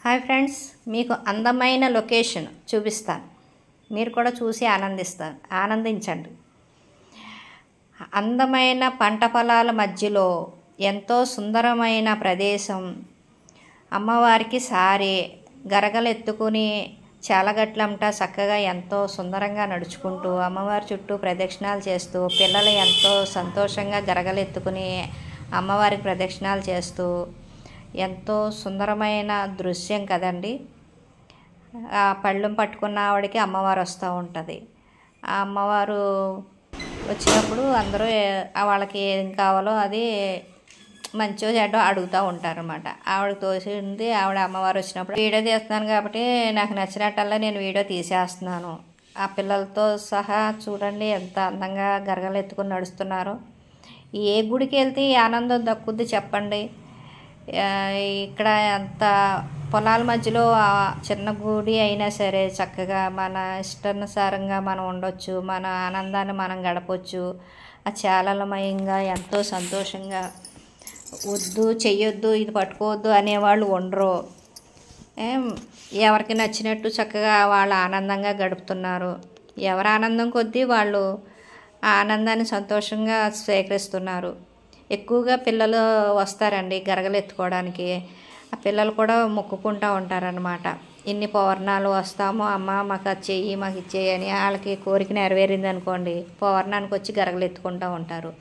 Hi friends, మీకు అందమైన location చూపిస్తాను. మీరు కూడా చూసి ఆనందించండి. అందమైన పంట పొలాల మధ్యలో ఎంతో సుందరమైన ప్రదేశం. అమ్మవారికి సారే గరగలెత్తుకుని చాలగట్లంట చక్కగా ఎంతో సుందరంగా నడుచుకుంటూ అమ్మవారి చుట్టూ ప్రదక్షిణాలు చేస్తూ పిల్లలు ఎంతో సంతోషంగా గరగలెత్తుకుని అమ్మవారికి ప్రదక్షిణాలు చేస్తూ ఎంతో సుందరమైన దృశ్యం కదండి. ఆ పళ్ళెం పట్టుకున్న ఆవిడకి అమ్మవారు వస్తూ ఉంటుంది. ఆ అమ్మవారు వచ్చినప్పుడు అందరూ వాళ్ళకి ఏం కావాలో అది మంచిగా చెడ్డ అడుగుతూ ఉంటారన్నమాట. ఆవిడకి తోసింది ఆవిడ అమ్మవారు వచ్చినప్పుడు వీడియో తీస్తున్నాను కాబట్టి నాకు నచ్చినట్టల్లా నేను వీడియో తీసేస్తున్నాను. ఆ పిల్లలతో సహా చూడండి ఎంత అందంగా గరగలు ఎత్తుకుని నడుస్తున్నారో. ఏ గుడికి వెళ్తే ఈ ఆనందం దక్కుద్ది చెప్పండి. ఇక్కడ అంత పొలాల మధ్యలో చిన్న గుడి అయినా సరే చక్కగా మన ఇష్టానుసారంగా మనం ఉండొచ్చు, మన ఆనందాన్ని మనం గడపచ్చు. ఆ చాలమయంగా ఎంతో సంతోషంగా వద్దు చెయ్యొద్దు ఇది పట్టుకోవద్దు అనేవాళ్ళు ఉండరు. ఎవరికి నచ్చినట్టు చక్కగా వాళ్ళు ఆనందంగా గడుపుతున్నారు. ఎవరి ఆనందం కొద్దీ వాళ్ళు ఆ ఆనందాన్ని సంతోషంగా స్వీకరిస్తున్నారు. ఎక్కువగా పిల్లలు వస్తారండి గరగలు ఎత్తుకోవడానికి. ఆ పిల్లలు కూడా మొక్కుకుంటూ ఉంటారనమాట. ఇన్ని పౌర్ణాలు వస్తామో అమ్మ మాకు అది చెయ్యి మాకు ఇచ్చేయి అని. వాళ్ళకి కోరిక నెరవేరింది అనుకోండి పౌర్ణానికి వచ్చి గరగలు ఎత్తుకుంటూ ఉంటారు.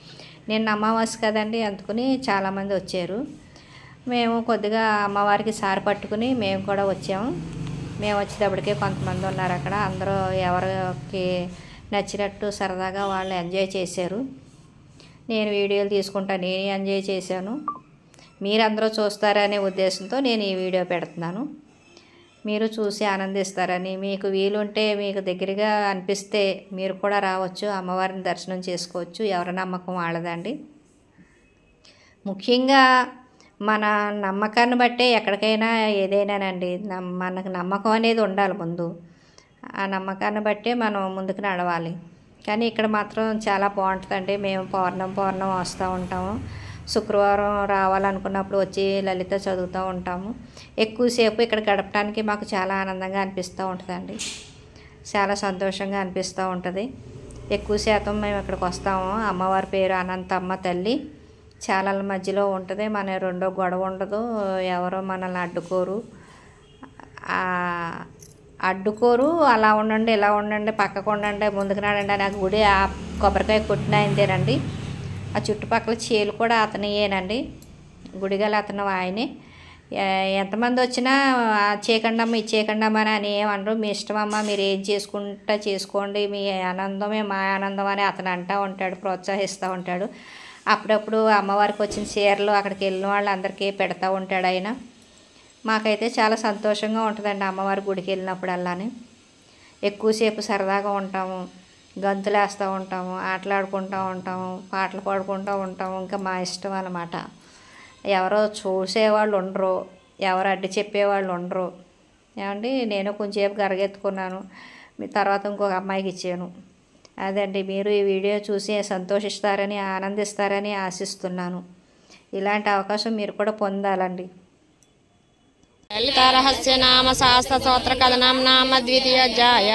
నిన్న అమావాస్య కదండి, అందుకుని చాలామంది వచ్చారు. మేము కొద్దిగా అమ్మవారికి సారి పట్టుకుని మేము కూడా వచ్చాము. మేము వచ్చేటప్పటికే కొంతమంది ఉన్నారు అక్కడ. అందరూ ఎవరికి నచ్చినట్టు సరదాగా వాళ్ళు ఎంజాయ్ చేశారు. నేను వీడియోలు తీసుకుంటా, నేను ఎంజాయ్ చేశాను. మీరందరూ చూస్తారనే ఉద్దేశంతో నేను ఈ వీడియో పెడుతున్నాను. మీరు చూసి ఆనందిస్తారని, మీకు వీలుంటే మీకు దగ్గరగా అనిపిస్తే మీరు కూడా రావచ్చు, అమ్మవారిని దర్శనం చేసుకోవచ్చు. ఎవరి నమ్మకం వాళ్ళదండి. ముఖ్యంగా మన నమ్మకాన్ని బట్టే ఎక్కడికైనా ఏదైనానండి. మనకు నమ్మకం అనేది ఉండాలి ముందు. ఆ నమ్మకాన్ని బట్టే మనం ముందుకు నడవాలి. కానీ ఇక్కడ మాత్రం చాలా బాగుంటుందండి. మేము పౌర్ణం వస్తూ ఉంటాము. శుక్రవారం రావాలనుకున్నప్పుడు వచ్చి లలిత చదువుతూ ఉంటాము. ఎక్కువసేపు ఇక్కడ గడపడానికి మాకు చాలా ఆనందంగా అనిపిస్తూ ఉంటుందండి. చాలా సంతోషంగా అనిపిస్తూ ఉంటుంది. ఎక్కువ శాతం మేము ఇక్కడికి వస్తాము. అమ్మవారి పేరు అనంతమ్మ తల్లి. చాలల మధ్యలో ఉంటుంది. మన రెండో గొడవ ఉండదు. ఎవరో మనల్ని అడ్డుకోరు. అలా ఉండండి ఇలా ఉండండి పక్కకు ఉండండి ముందుకు నడండి అని. ఆ గుడి ఆ కొబ్బరికాయ కొట్టిన అయిందేనండి. ఆ చుట్టుపక్కల చేలు కూడా అతనియేనండి. గుడిగల అతను ఆయనే. ఎంతమంది వచ్చినా చేయకండమ్మ ఇది చేయకండమ్మ అని ఏమనరు. మీ ఇష్టమమ్మ మీరు ఏం చేసుకుంటా చేసుకోండి, మీ ఆనందమే మా ఆనందం అని అతను అంటూ ఉంటాడు, ప్రోత్సహిస్తూ ఉంటాడు. అప్పుడప్పుడు అమ్మవారికి వచ్చిన చీరలు అక్కడికి వెళ్ళిన వాళ్ళందరికీ పెడతా ఉంటాడు ఆయన. మాకైతే చాలా సంతోషంగా ఉంటుందండి అమ్మవారి గుడికి వెళ్ళినప్పుడల్లానే. ఎక్కువసేపు సరదాగా ఉంటాము, గంతులు వేస్తూ ఉంటాము, ఆటలాడుకుంటూ ఉంటాము, పాటలు పాడుకుంటూ ఉంటాము. ఇంకా మా ఇష్టం అన్నమాట. ఎవరో చూసేవాళ్ళు ఉండరు, ఎవరు అడ్డు చెప్పేవాళ్ళు ఉండరు. ఏమండి నేను కొంచెంసేపు గరగెత్తుకున్నాను, మీ తర్వాత ఇంకొక అమ్మాయికి ఇచ్చాను. అదండి, మీరు ఈ వీడియో చూసి సంతోషిస్తారని ఆనందిస్తారని ఆశిస్తున్నాను. ఇలాంటి అవకాశం మీరు కూడా పొందాలండి. లలితా రహస్య నామ శాస్త్ర స్తోత్ర కథనం నామ ద్వితీయోధ్యాయ.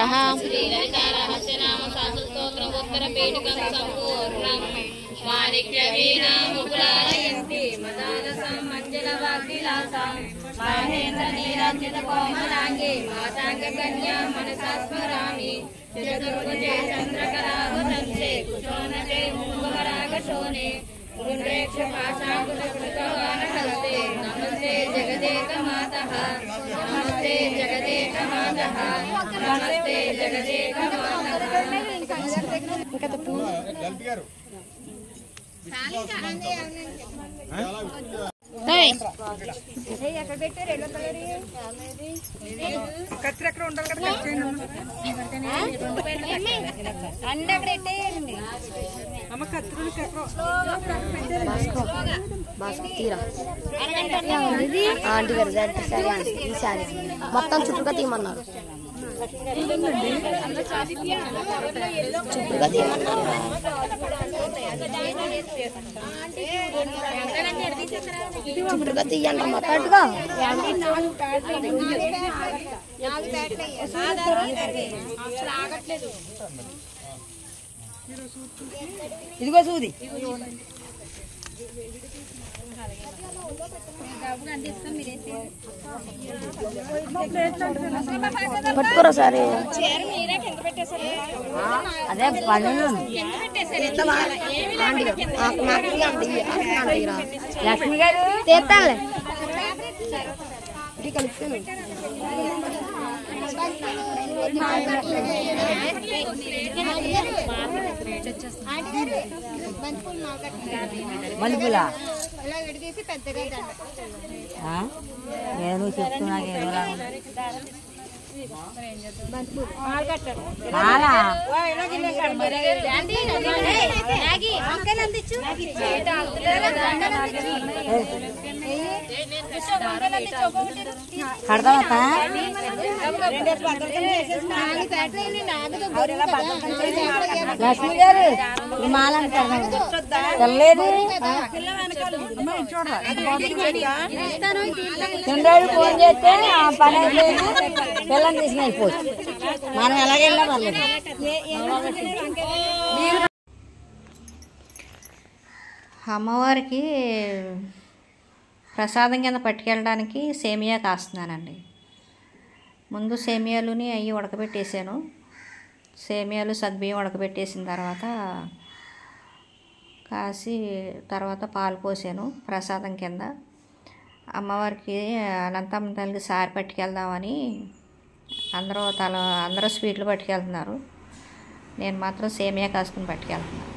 నమస్తే జగదేక మాతః, నమస్తే జగదేక మాతః, నమస్తే జగదేక మాతః. ఇంకా తప్పు కత్తిరెక్కడ ఉండాలి కదా అండి అక్కడ ఎట్టేయండి అమ్మ కత్తిరి ఆంటీ గారు సరే ఈసారి మొత్తం చుట్టుగా తీయమన్నారు. ఇదిగో సూది పట్టుకోరా సరే అదే పనులు లక్ష్మి గారు తీస్తానులే మల్లెపూలా నేను చెప్తున్నా కడతావా లక్ష్మి గారు ఈ మాలని తెల్లేదు చంద్రుడు ఫోన్ చేస్తే పని అయిపోయింది పిల్లల్ని తీసుకుని వెళ్ళిపోవచ్చు మనం ఎలాగెళ్ళా పర్లేదు అమ్మవారికి ప్రసాదం కింద పట్టుకెళ్ళడానికి సేమియా కాస్తున్నానండి. ముందు సేమియాలుని అవి ఉడకబెట్టేసాను. సేమియాలు సగ్బియ్యం ఉడకబెట్టేసిన తర్వాత కాసి తర్వాత పాలు పోసాను ప్రసాదం కింద. అమ్మవారికి అనంతమ్మ తల్లికి సారి పట్టుకెళ్దామని అందరూ స్వీట్లు పట్టుకెళ్తున్నారు. నేను మాత్రం సేమియా కాసుకుని పట్టుకెళ్తున్నాను.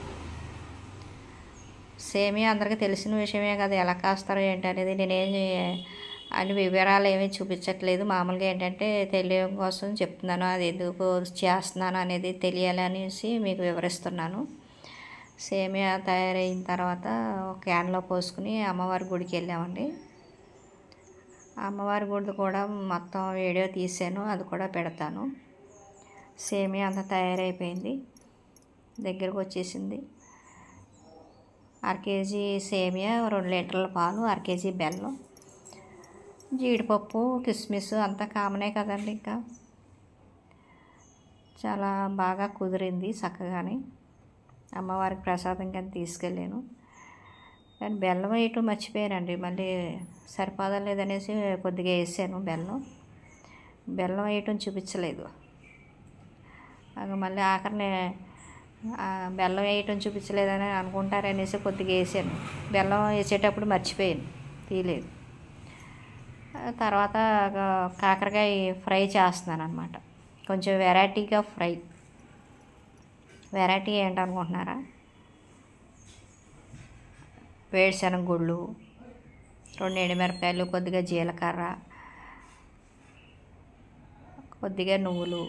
సేమియా అందరికీ తెలిసిన విషయమే కదా, ఎలా కాస్తారో ఏంటి అనేది నేనేమి అన్ని వివరాలు ఏమీ చూపించట్లేదు. మామూలుగా ఏంటంటే తెలియడం కోసం చెప్తున్నాను, అది ఎందుకు చేస్తున్నాను అనేది తెలియాలి అనేసి మీకు వివరిస్తున్నాను. సేమియా తయారైన తర్వాత ఒక క్యాన్లో పోసుకుని అమ్మవారి గుడికి వెళ్ళామండి. అమ్మవారి గుడి కూడా మొత్తం వీడియో తీసాను, అది కూడా పెడతాను. సేమియా అంతా తయారైపోయింది, దగ్గరకు వచ్చేసింది. 1/2 కేజీ సేమియా, 2 లీటర్ల పాలు, 1/2 కేజీ బెల్లం, జీడిపప్పు, కిస్మిస్ అంతా కామనే కదండి. ఇంకా చాలా బాగా కుదిరింది చక్కగానే. అమ్మవారికి ప్రసాదం కింద తీసుకెళ్ళాను. కానీ బెల్లం వేయటం మర్చిపోయానండి, మళ్ళీ సరిపోదలేదనేసి కొద్దిగా వేసాను. బెల్లం వేయటం చూపించలేదు. మళ్ళీ ఆఖరిని బెల్లం వేయటం చూపించలేదని అనుకుంటారనేసి కొద్దిగా వేసాను. బెల్లం వేసేటప్పుడు మర్చిపోయాను, తీయలేదు. తర్వాత కాకరకాయ ఫ్రై చేస్తున్నాను అన్నమాట. కొంచెం వెరైటీగా ఫ్రై. వెరైటీ ఏంటనుకుంటున్నారా? వేరుశనగ గుళ్ళు, 2 ఎండుమిరపకాయలు, కొద్దిగా జీలకర్ర, కొద్దిగా నువ్వులు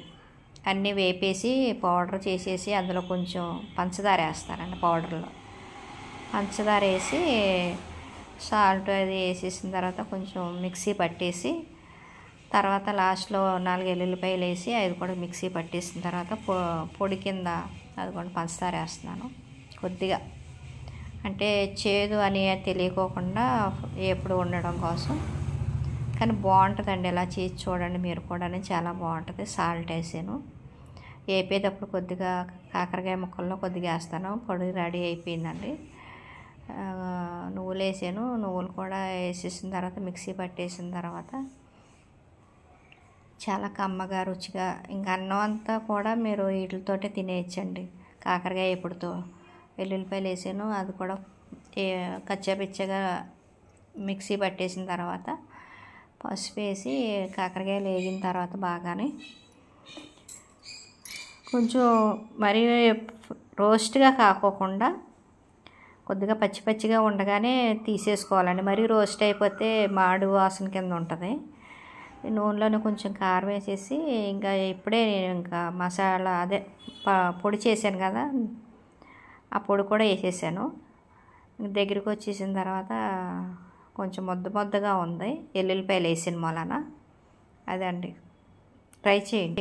అన్నీ వేపేసి పౌడర్ చేసేసి అందులో కొంచెం పంచదార వేస్తానండి. పౌడర్లో పంచదార వేసి సాల్ట్ అది వేసేసిన తర్వాత కొంచెం మిక్సీ పట్టేసి తర్వాత లాస్ట్లో 4 ఎల్లుల్లిపాయలు వేసి అది కూడా మిక్సీ పట్టేసిన తర్వాత పొడి కింద అది కూడా పంచదార వేస్తున్నాను కొద్దిగా. అంటే చేదు అని తెలియకోకుండా ఎప్పుడు ఉండడం కోసం. కానీ బాగుంటుందండి, ఇలా చేసి చూడండి మీరు కూడా, చాలా బాగుంటుంది. సాల్ట్ వేసాను. వేపేటప్పుడు కొద్దిగా కాకరకాయ ముక్కల్లో కొద్దిగా వేస్తాను. పొడి రెడీ అయిపోయిందండి. నువ్వులు వేసాను. నువ్వులు కూడా వేసేసిన తర్వాత మిక్సీ పట్టేసిన తర్వాత చాలా కమ్మగా రుచిగా, ఇంకా అన్నం అంతా కూడా మీరు వీటితోటే తినేయచ్చండి. కాకరకాయ ఎప్పుడుతో వెల్లుల్లిపాయలు వేసాను, అది కూడా కచ్చాపిచ్చగా మిక్సీ పట్టేసిన తర్వాత పసుపు వేసి కాకరకాయలు వేగిన తర్వాత బాగానే కొంచెం మరీ రోస్ట్గా కాకోకుండా కొద్దిగా పచ్చి పచ్చిగా ఉండగానే తీసేసుకోవాలండి. మరీ రోస్ట్ అయిపోతే మాడు వాసన కింద ఉంటుంది. నూనెలోనే కొంచెం కారం వేసేసి ఇంకా ఇప్పుడే ఇంకా మసాలా అదే పొడి చేశాను కదా, ఆ పొడి కూడా వేసేసాను. దగ్గరికి వచ్చేసిన తర్వాత కొంచెం ముద్దగా ఉంది, ఎల్లుల్లిపాయలు వేసిన మూలన. అదండి, ట్రై చేయండి.